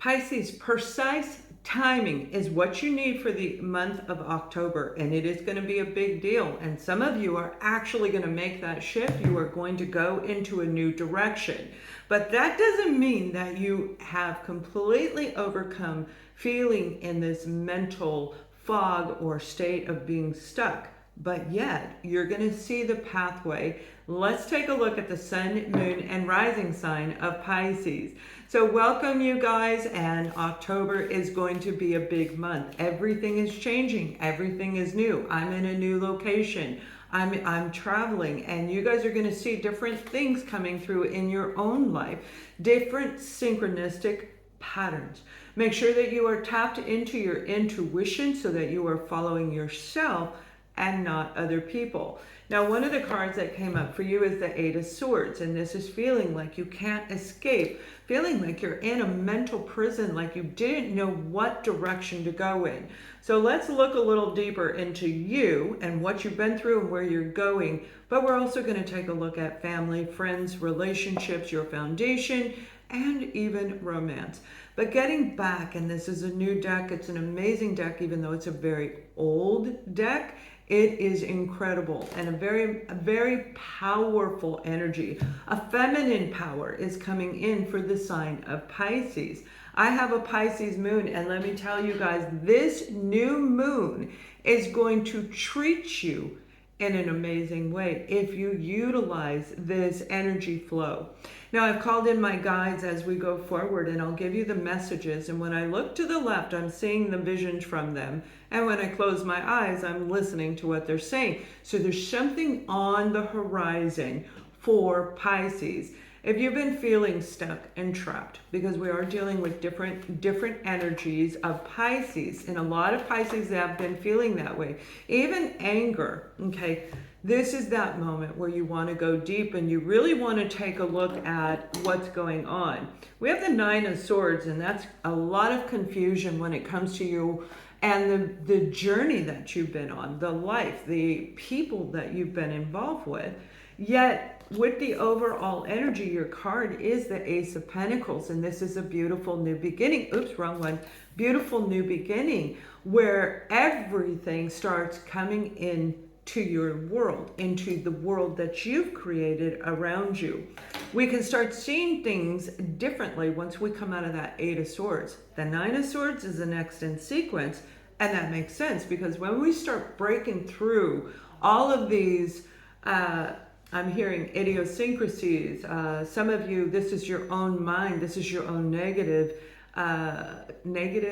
Pisces, precise timing is what you need for the month of October, and it is going to be a big deal. And some of you are actually going to make that shift. You are going to go into a new direction. But that doesn't mean that you have completely overcome feeling in this mental fog or state of being stuck. But yet, you're going to see the pathway. Let's take a look at the sun, moon, and rising sign of Pisces. So welcome you guys, and October is going to be a big month. Everything is changing. Everything is new. I'm in a new location. I'm traveling, and you guys are going to see different things coming through in your own life. Different synchronistic patterns. Make sure that you are tapped into your intuition so that you are following yourself and not other people. Now, one of the cards that came up for you is the Eight of Swords, and this is feeling like you can't escape, feeling like you're in a mental prison, like you didn't know what direction to go in. So let's look a little deeper into you and what you've been through and where you're going, but we're also going to take a look at family, friends, relationships, your foundation, and even romance. But getting back, and this is a new deck, it's an amazing deck, even though it's a very old deck. It is incredible and a very powerful energy. A feminine power is coming in for the sign of Pisces. I have a Pisces moon, and let me tell you guys, this new moon is going to treat you in an amazing way if you utilize this energy flow. Now, I've called in my guides as we go forward, and I'll give you the messages. And when I look to the left, I'm seeing the visions from them. And when I close my eyes, I'm listening to what they're saying. So there's something on the horizon for Pisces. If you've been feeling stuck and trapped, because we are dealing with different energies of Pisces, and a lot of Pisces have been feeling that way. Even anger, okay? This is that moment where you want to go deep and you really want to take a look at what's going on. We have the Nine of Swords, and that's a lot of confusion when it comes to you and the journey that you've been on, the life, the people that you've been involved with. Yet, with the overall energy, your card is the Ace of Pentacles, and this is a beautiful new beginning. Oops, wrong one. Beautiful new beginning where everything starts coming in to your world, into the world that you've created around you. We can start seeing things differently once we come out of that Eight of Swords. The Nine of Swords is the next in sequence, and that makes sense because when we start breaking through all of these, I'm hearing idiosyncrasies. Some of you, this is your own mind. This is your own negative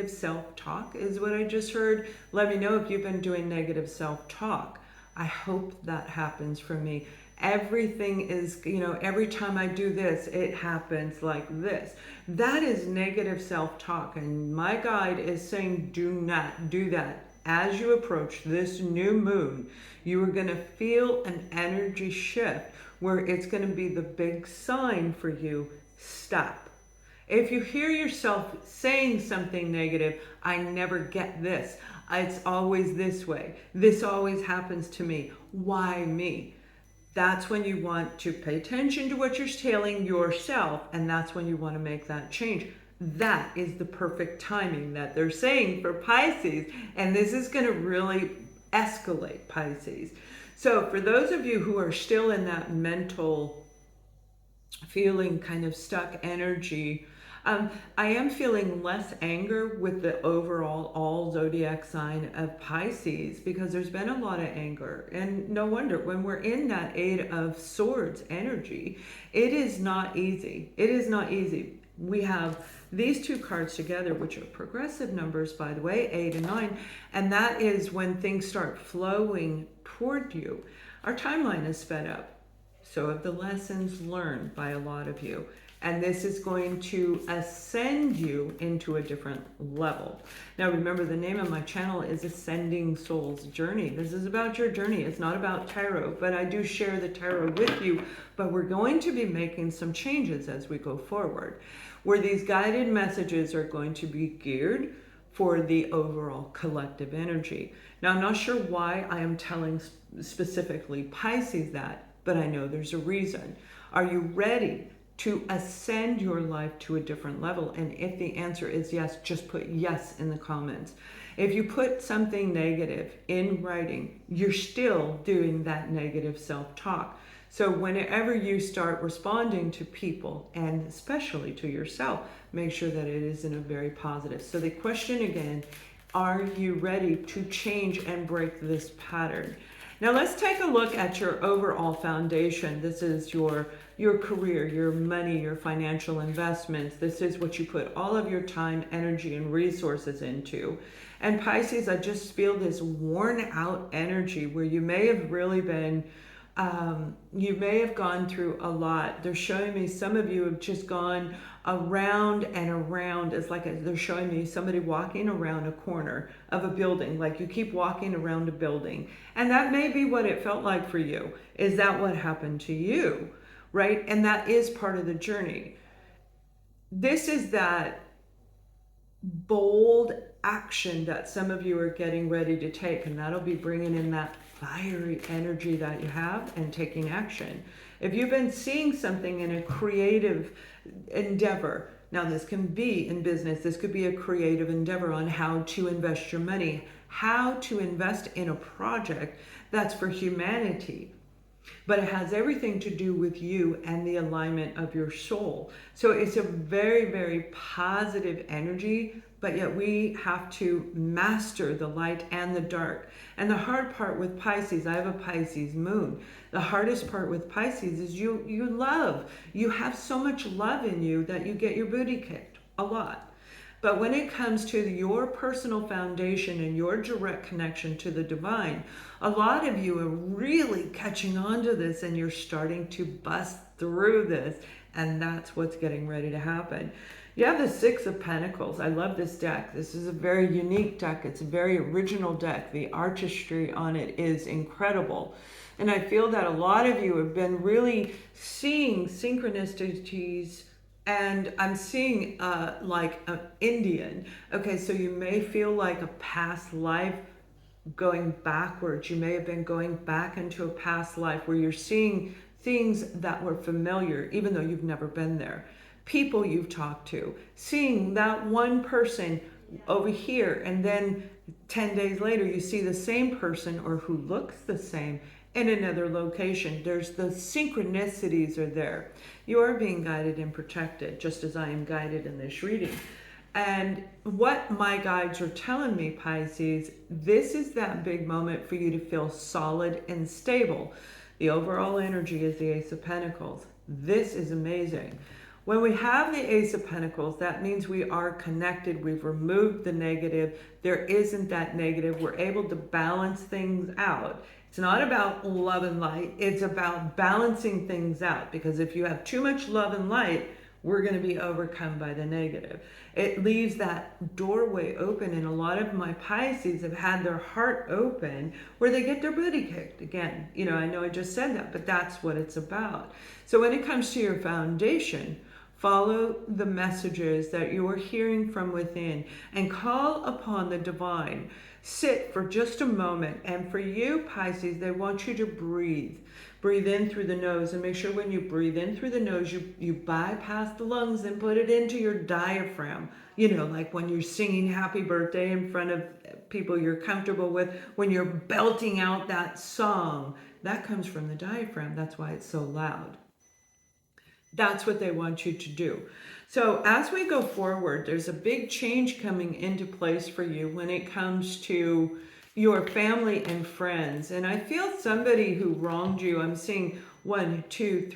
self-talk is what I just heard. Let me know if you've been doing negative self-talk. I hope that happens for me. Everything is, every time I do this, it happens like this. That is negative self-talk. And my guide is saying, do not do that. As you approach this new moon, you are going to feel an energy shift where it's going to be the big sign for you, stop. If you hear yourself saying something negative, I never get this. It's always this way. This always happens to me. Why me? That's when you want to pay attention to what you're telling yourself, and that's when you want to make that change. That is the perfect timing that they're saying for Pisces, and this is going to really escalate Pisces. So for those of you who are still in that mental feeling kind of stuck energy, I am feeling less anger with the overall all zodiac sign of Pisces because there's been a lot of anger, and no wonder when we're in that Eight of Swords energy, it is not easy. It is not easy. We have these two cards together, which are progressive numbers, by the way, 8 and 9, and that is when things start flowing toward you. Our timeline is sped up. So have the lessons learned by a lot of you. And this is going to ascend you into a different level. Now remember, the name of my channel is Ascending Soul's Journey. This is about your journey. It's not about tarot, but I do share the tarot with you. But we're going to be making some changes as we go forward, where these guided messages are going to be geared for the overall collective energy. Now, I'm not sure why I am telling specifically Pisces that, but I know there's a reason. Are you ready to ascend your life to a different level? And if the answer is yes, just put yes in the comments. If you put something negative in writing, you're still doing that negative self-talk. So whenever you start responding to people, and especially to yourself, make sure that it is in a very positive. So the question again, are you ready to change and break this pattern? Now let's take a look at your overall foundation. This is your career, your money, your financial investments. This is what you put all of your time, energy, and resources into. And Pisces, I just feel this worn out energy where you may have really been, you may have gone through a lot. They're showing me some of you have just gone around and around. It's like they're showing me somebody walking around a corner of a building, like you keep walking around a building. And that may be what it felt like for you. Is that what happened to you? Right? And that is part of the journey. This is that bold action that some of you are getting ready to take, and that'll be bringing in that fiery energy that you have and taking action. If you've been seeing something in a creative endeavor, now this can be in business, this could be a creative endeavor on how to invest your money, how to invest in a project that's for humanity. But it has everything to do with you and the alignment of your soul. So it's a very, very positive energy, but yet we have to master the light and the dark. And the hard part with Pisces, I have a Pisces moon. The hardest part with Pisces is you love. You have so much love in you that you get your booty kicked a lot. But when it comes to your personal foundation and your direct connection to the divine, a lot of you are really catching on to this and you're starting to bust through this. And that's what's getting ready to happen. You have the Six of Pentacles. I love this deck. This is a very unique deck. It's a very original deck. The artistry on it is incredible. And I feel that a lot of you have been really seeing synchronicities. And I'm seeing like an Indian. Okay, so you may feel like a past life going backwards. You may have been going back into a past life where you're seeing things that were familiar, even though you've never been there. People you've talked to, seeing that one person over here, and then 10 days later you see the same person or who looks the same in another location. There's the synchronicities are there. You are being guided and protected, just as I am guided in this reading. And what my guides are telling me, Pisces, this is that big moment for you to feel solid and stable. The overall energy is the Ace of Pentacles. This is amazing. When we have the Ace of Pentacles, that means we are connected. We've removed the negative. There isn't that negative. We're able to balance things out. It's not about love and light. It's about balancing things out, because if you have too much love and light, we're going to be overcome by the negative. It leaves that doorway open, and a lot of my Pisces have had their heart open where they get their booty kicked. Again, you know, I know I just said that, but that's what it's about. So when it comes to your foundation, follow the messages that you are hearing from within and call upon the divine. Sit for just a moment. And for you, Pisces, they want you to breathe. Breathe in through the nose, and make sure when you breathe in through the nose, you bypass the lungs and put it into your diaphragm. You know, like when you're singing happy birthday in front of people you're comfortable with, when you're belting out that song, that comes from the diaphragm. That's why it's so loud. That's what they want you to do. So as we go forward, there's a big change coming into place for you when it comes to your family and friends. And I feel somebody who wronged you. I'm seeing 1, 2,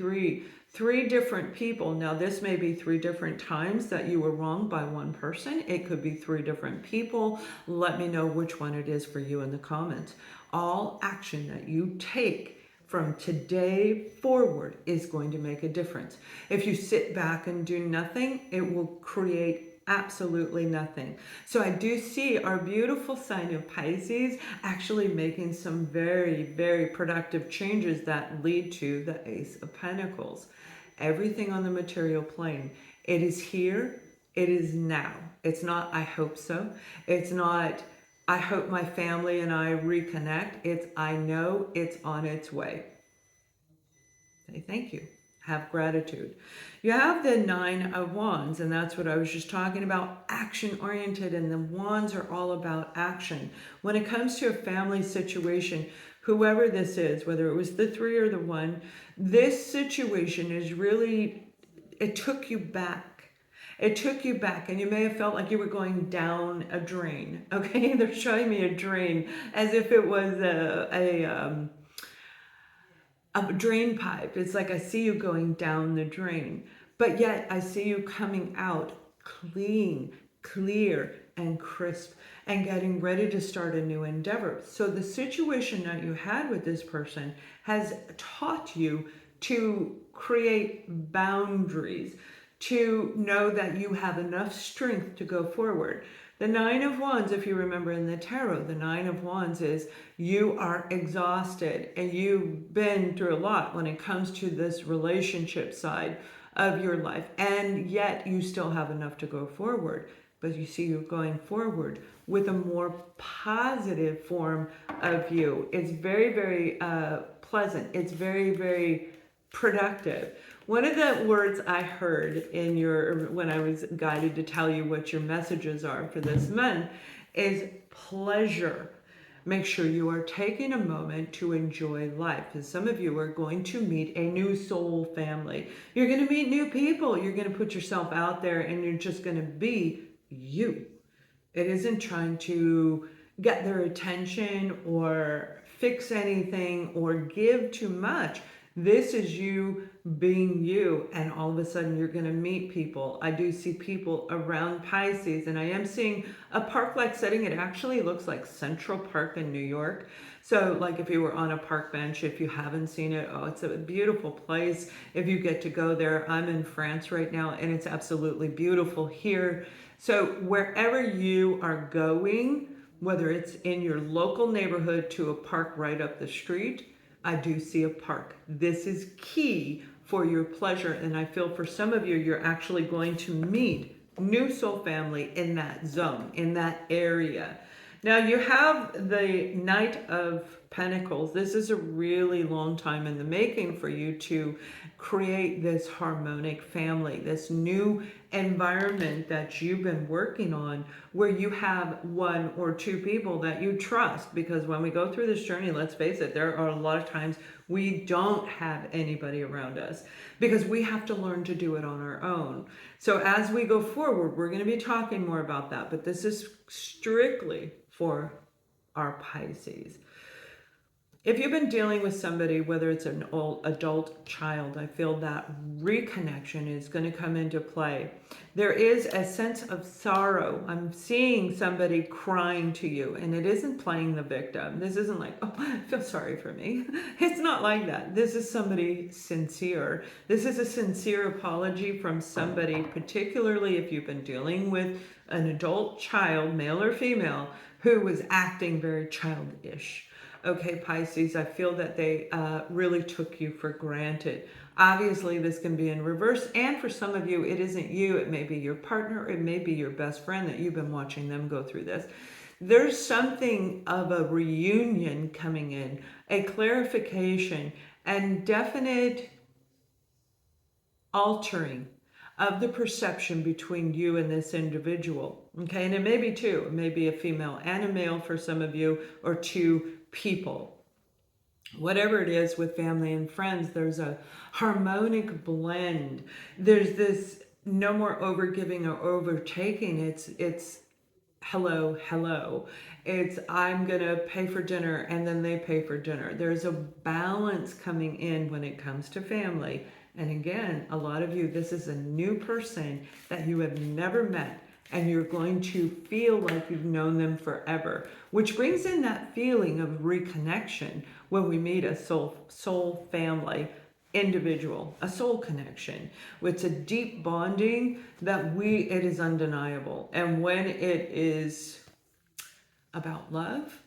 3 different people. Now this may be 3 different times that you were wronged by one person. It could be 3 different people. Let me know which one it is for you in the comments. All action that you take from today forward is going to make a difference. If you sit back and do nothing, it will create absolutely nothing. So I do see our beautiful sign of Pisces actually making some very, very productive changes that lead to the Ace of Pentacles. Everything on the material plane, it is here, it is now. It's not, I hope so. It's not, I hope my family and I reconnect. It's, I know it's on its way. Say thank you. Have gratitude. You have the Nine of Wands, and that's what I was just talking about, action oriented, and the wands are all about action. When it comes to a family situation, whoever this is, whether it was the 3 or the 1, this situation is really, it took you back. It took you back, and you may have felt like you were going down a drain. Okay, they're showing me a drain as if it was a drain pipe. It's like I see you going down the drain, but yet I see you coming out clean, clear, and crisp, and getting ready to start a new endeavor. So the situation that you had with this person has taught you to create boundaries, to know that you have enough strength to go forward. The Nine of Wands, if you remember in the tarot, the Nine of Wands is you are exhausted and you've been through a lot when it comes to this relationship side of your life, and yet you still have enough to go forward. But you see you're going forward with a more positive form of you. It's very, very pleasant. It's very, very productive. One of the words I heard in when I was guided to tell you what your messages are for this month is pleasure. Make sure you are taking a moment to enjoy life, because some of you are going to meet a new soul family. You're going to meet new people. You're going to put yourself out there, and you're just going to be you. It isn't trying to get their attention or fix anything or give too much. This is you being you, and all of a sudden you're going to meet people. I do see people around Pisces, and I am seeing a park-like setting. It actually looks like Central Park in New York. So like if you were on a park bench, if you haven't seen it, oh, it's a beautiful place if you get to go there. I'm in France right now, and it's absolutely beautiful here. So wherever you are going, whether it's in your local neighborhood to a park right up the street, I do see a park. This is key for your pleasure, and I feel for some of you, you're actually going to meet new soul family in that zone, in that area. Now you have the Knight of Pentacles. This is a really long time in the making for you to create this harmonic family, this new environment that you've been working on, where you have 1 or 2 people that you trust. Because when we go through this journey, let's face it, there are a lot of times we don't have anybody around us because we have to learn to do it on our own. So as we go forward, we're going to be talking more about that, but this is strictly for our Pisces. If you've been dealing with somebody, whether it's an old adult child, I feel that reconnection is going to come into play. There is a sense of sorrow. I'm seeing somebody crying to you, and it isn't playing the victim. This isn't like, oh, feel sorry for me. It's not like that. This is somebody sincere. This is a sincere apology from somebody, particularly if you've been dealing with an adult child, male or female, who was acting very childish. Okay, Pisces, I feel that they really took you for granted. Obviously, this can be in reverse, and for some of you, it isn't you. It may be your partner. It may be your best friend that you've been watching them go through this. There's something of a reunion coming in, a clarification, and definite altering of the perception between you and this individual. Okay, and it may be 2. It may be a female and a male for some of you, or 2 people. Whatever it is with family and friends, there's a harmonic blend. There's this no more overgiving or overtaking. It's hello, hello. It's I'm gonna pay for dinner and then they pay for dinner. There's a balance coming in when it comes to family. And again, a lot of you, this is a new person that you have never met, and you're going to feel like you've known them forever, which brings in that feeling of reconnection when we meet a soul family individual, a soul connection. It's a deep bonding that it is undeniable. And when it is about love,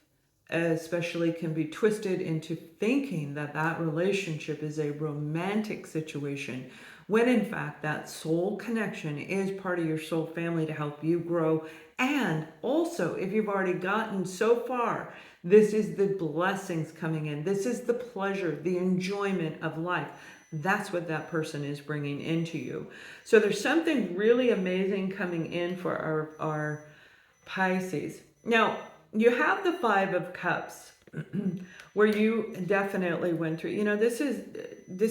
especially, can be twisted into thinking that that relationship is a romantic situation, when in fact that soul connection is part of your soul family to help you grow. And also, if you've already gotten so far, this is the blessings coming in. This is the pleasure, the enjoyment of life. that's what that person is bringing into you. So there's something really amazing coming in for our Pisces. Now, you have the Five of Cups where you definitely went through, this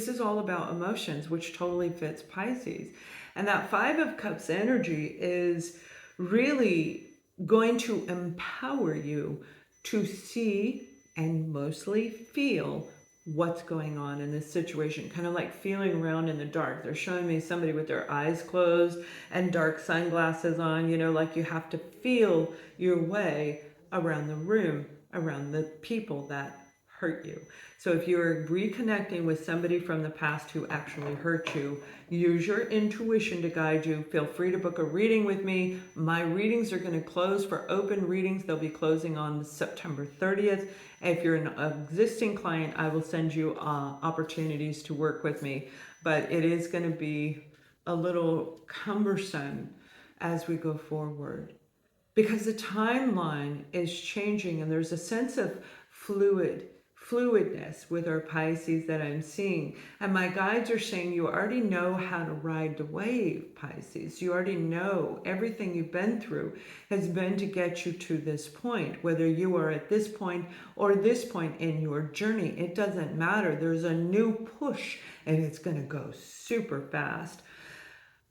is all about emotions, which totally fits Pisces. And that Five of Cups energy is really going to empower you to see and mostly feel what's going on in this situation, kind of like feeling around in the dark. They're showing me somebody with their eyes closed and dark sunglasses on, like you have to feel your way around the room, around the people that hurt you. So if you're reconnecting with somebody from the past who actually hurt you, use your intuition to guide you. Feel free to book a reading with me. My readings are going to close for open readings. They'll be closing on September 30th. If you're an existing client, I will send you opportunities to work with me. But it is going to be a little cumbersome as we go forward, because the timeline is changing and there's a sense of fluidness with our Pisces that I'm seeing. And my guides are saying you already know how to ride the wave, Pisces. You already know everything you've been through has been to get you to this point. Whether you are at this point or this point in your journey, it doesn't matter. There's a new push and it's going to go super fast.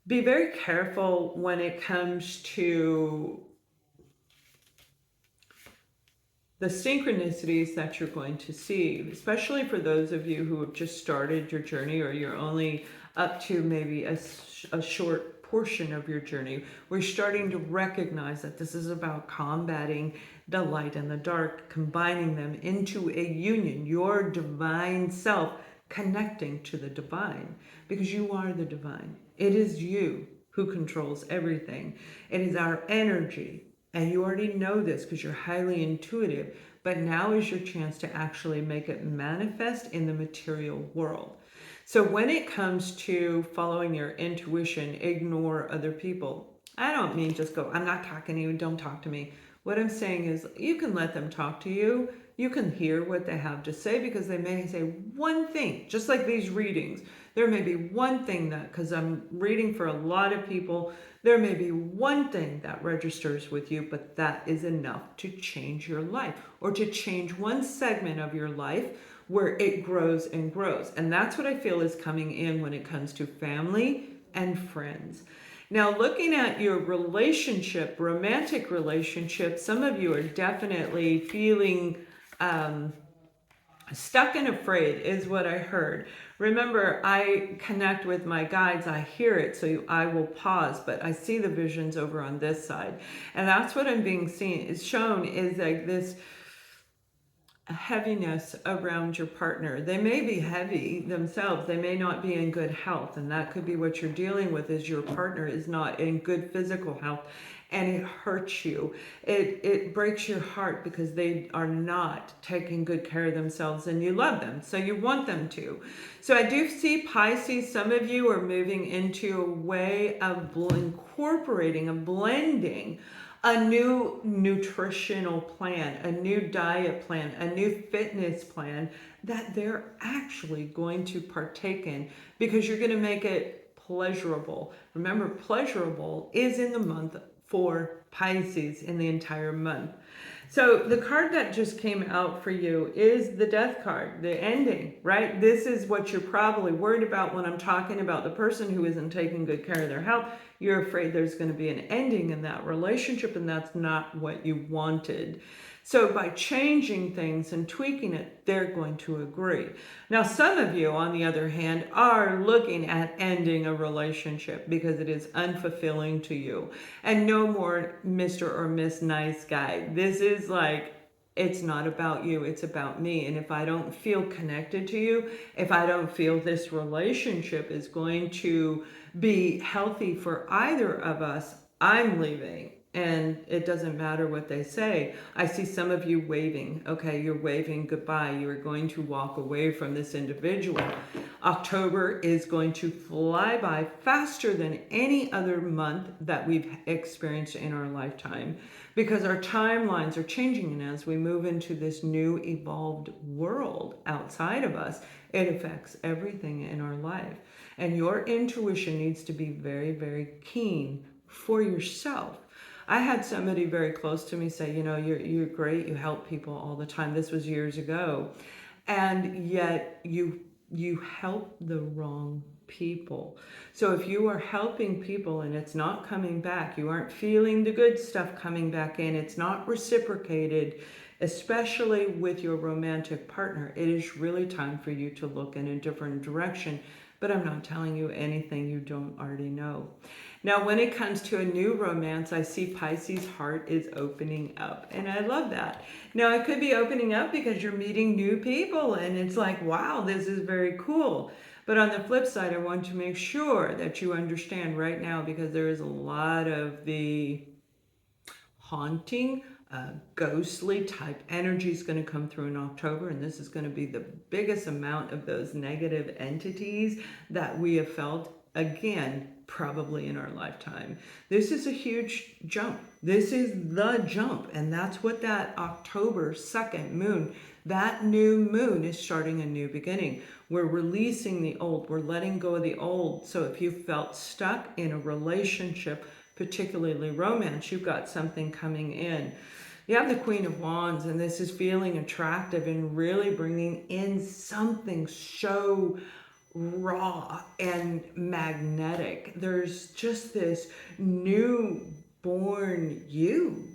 Be very careful when it comes to the synchronicities that you're going to see, especially for those of you who have just started your journey, or you're only up to maybe a short portion of your journey. We're starting to recognize that this is about combating the light and the dark, combining them into a union, your divine self connecting to the divine, because you are the divine. It is you who controls everything. It is our energy. And you already know this because you're highly intuitive, but now is your chance to actually make it manifest in the material world. So when it comes to following your intuition, ignore other people. I don't mean just go, I'm not talking to you, don't talk to me. What I'm saying is you can let them talk to you. You can hear what they have to say, because they may say one thing, just like these readings. There may be one thing that, because I'm reading for a lot of people, there may be one thing that registers with you, but that is enough to change your life, or to change one segment of your life where it grows and grows. And that's what I feel is coming in when it comes to family and friends. Now, looking at your relationship, romantic relationship, some of you are definitely feeling stuck and afraid is what I heard. Remember, I connect with my guides. I hear it, so I will pause, but I see the visions over on this side. And that's what I'm being seen, is shown, is like this heaviness around your partner. They may be heavy themselves. They may not be in good health. And that could be what you're dealing with, is your partner is not in good physical health. And it hurts you. It breaks your heart because they are not taking good care of themselves, and you love them, so you want them to. So I do see, Pisces, some of you are moving into a way of incorporating, of blending a new nutritional plan, a new diet plan, a new fitness plan that they're actually going to partake in, because you're going to make it pleasurable. Remember, pleasurable is in the month for Pisces, in the entire month. So the card that just came out for you is the Death card, the ending, right? This is what you're probably worried about when I'm talking about the person who isn't taking good care of their health. You're afraid there's going to be an ending in that relationship, and that's not what you wanted. So by changing things and tweaking it, they're going to agree. Now, some of you, on the other hand, are looking at ending a relationship because it is unfulfilling to you. And no more Mr. or Miss Nice Guy. This is like, it's not about you, it's about me. And if I don't feel connected to you, if I don't feel this relationship is going to be healthy for either of us, I'm leaving. and it doesn't matter what they say. I see some of you waving. Okay, you're waving goodbye. You are going to walk away from this individual. October is going to fly by faster than any other month that we've experienced in our lifetime, because our timelines are changing, and as we move into this new evolved world outside of us, it affects everything in our life. And your intuition needs to be very, very keen for yourself. I had somebody very close to me say, you know, you're great, you help people all the time. This was years ago. And yet you help the wrong people. So if you are helping people and it's not coming back, you aren't feeling the good stuff coming back in, it's not reciprocated, especially with your romantic partner, it is really time for you to look in a different direction. But I'm not telling you anything you don't already know. Now, when it comes to a new romance, I see Pisces' heart is opening up, and I love that. Now, it could be opening up because you're meeting new people, and it's like, wow, this is very cool. But on the flip side, I want to make sure that you understand right now, because there is a lot of the haunting, ghostly type energy is going to come through in October, and this is going to be the biggest amount of those negative entities that we have felt, again, probably in our lifetime. This is a huge jump. This is the jump, and that's what that October 2nd moon, that new moon is starting a new beginning. We're releasing the old. We're letting go of the old. So if you felt stuck in a relationship, particularly romance, you've got something coming in. You have the Queen of Wands, and this is feeling attractive and really bringing in something so raw and magnetic. There's just this newborn you.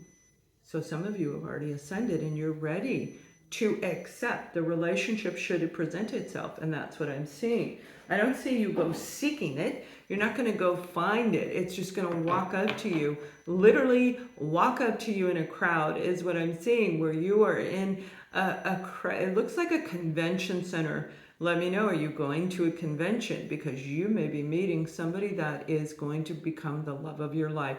So some of you have already ascended and you're ready to accept the relationship should it present itself. And that's what I'm seeing. I don't see you go seeking it. You're not going to go find it. It's just going to walk up to you. Literally walk up to you in a crowd is what I'm seeing, where you are in a crowd. It looks like a convention center. Let me know, are you going to a convention? Because you may be meeting somebody that is going to become the love of your life.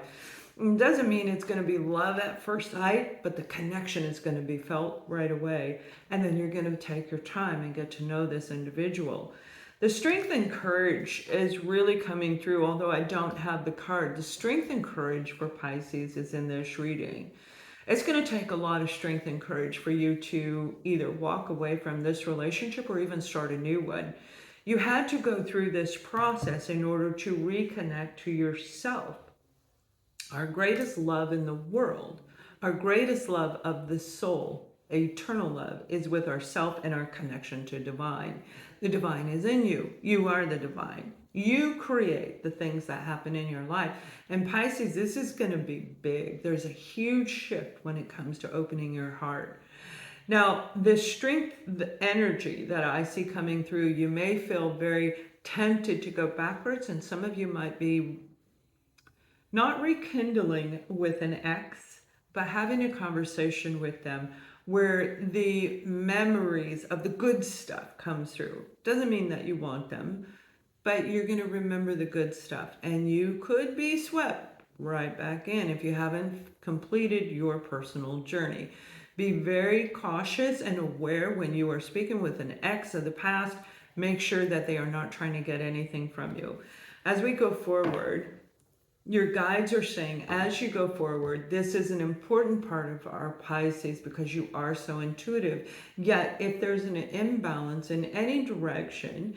It doesn't mean it's going to be love at first sight, but the connection is going to be felt right away. And then you're going to take your time and get to know this individual. The strength and courage is really coming through, although I don't have the card. The strength and courage for Pisces is in this reading. It's going to take a lot of strength and courage for you to either walk away from this relationship or even start a new one. You had to go through this process in order to reconnect to yourself. Our greatest love in the world, our greatest love of the soul, eternal love, is with ourself and our connection to divine. The divine is in you. You are the divine. You create the things that happen in your life. And Pisces, this is going to be big. There's a huge shift when it comes to opening your heart. Now, the strength, the energy that I see coming through, you may feel very tempted to go backwards, and some of you might be not rekindling with an ex, but having a conversation with them where the memories of the good stuff comes through. Doesn't mean that you want them, but you're going to remember the good stuff, and you could be swept right back in if you haven't completed your personal journey. Be very cautious and aware when you are speaking with an ex of the past. Make sure that they are not trying to get anything from you. As we go forward, your guides are saying, as you go forward, this is an important part of our Pisces because you are so intuitive. Yet, if there's an imbalance in any direction,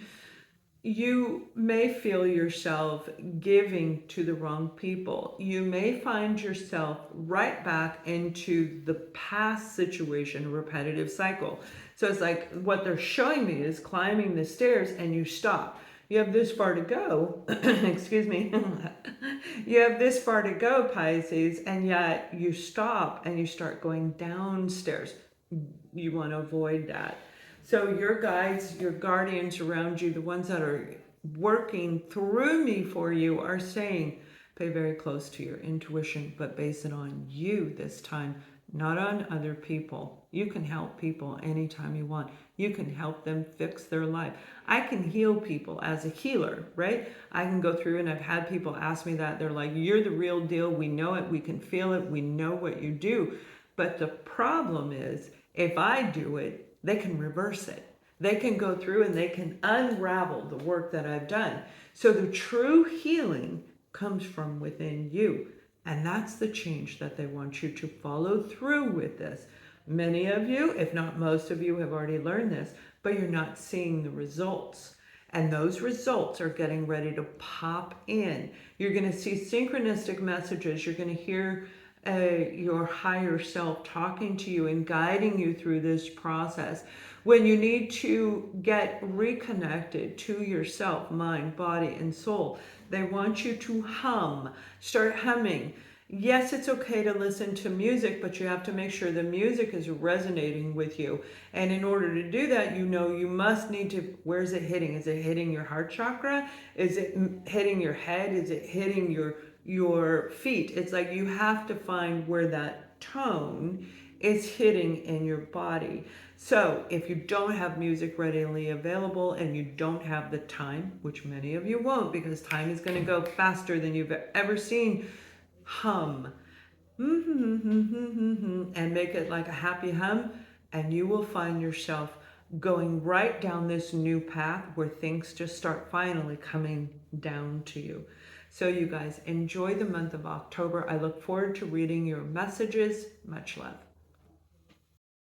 you may feel yourself giving to the wrong people. You may find yourself right back into the past situation, a repetitive cycle. So it's like what they're showing me is climbing the stairs and you stop. You have this far to go, excuse me, you have this far to go, Pisces, and yet you stop and you start going downstairs. You want to avoid that. So your guides, your guardians around you, the ones that are working through me for you, are saying, pay very close to your intuition, but base it on you this time, not on other people. You can help people anytime you want. You can help them fix their life. I can heal people as a healer, right? I can go through, and I've had people ask me that. They're like, you're the real deal. We know it. We can feel it. We know what you do. But the problem is, if I do it, they can reverse it. They can go through and they can unravel the work that I've done. So the true healing comes from within you. And that's the change that they want you to follow through with this. Many of you, if not most of you, have already learned this, but you're not seeing the results. And those results are getting ready to pop in. You're going to see synchronistic messages. You're going to hear your higher self talking to you and guiding you through this process. When you need to get reconnected to yourself, mind, body, and soul, they want you to hum. Start humming. Yes, it's okay to listen to music, but you have to make sure the music is resonating with you. And in order to do that, you must need to, where is it hitting? Is it hitting your heart chakra? Is it hitting your head? Is it hitting your feet? It's like you have to find where that tone is hitting in your body. So if you don't have music readily available and you don't have the time, which many of you won't because time is going to go faster than you've ever seen, hum and make it like a happy hum, and you will find yourself going right down this new path where things just start finally coming down to you. So you guys enjoy the month of October. I look forward to reading your messages. Much love.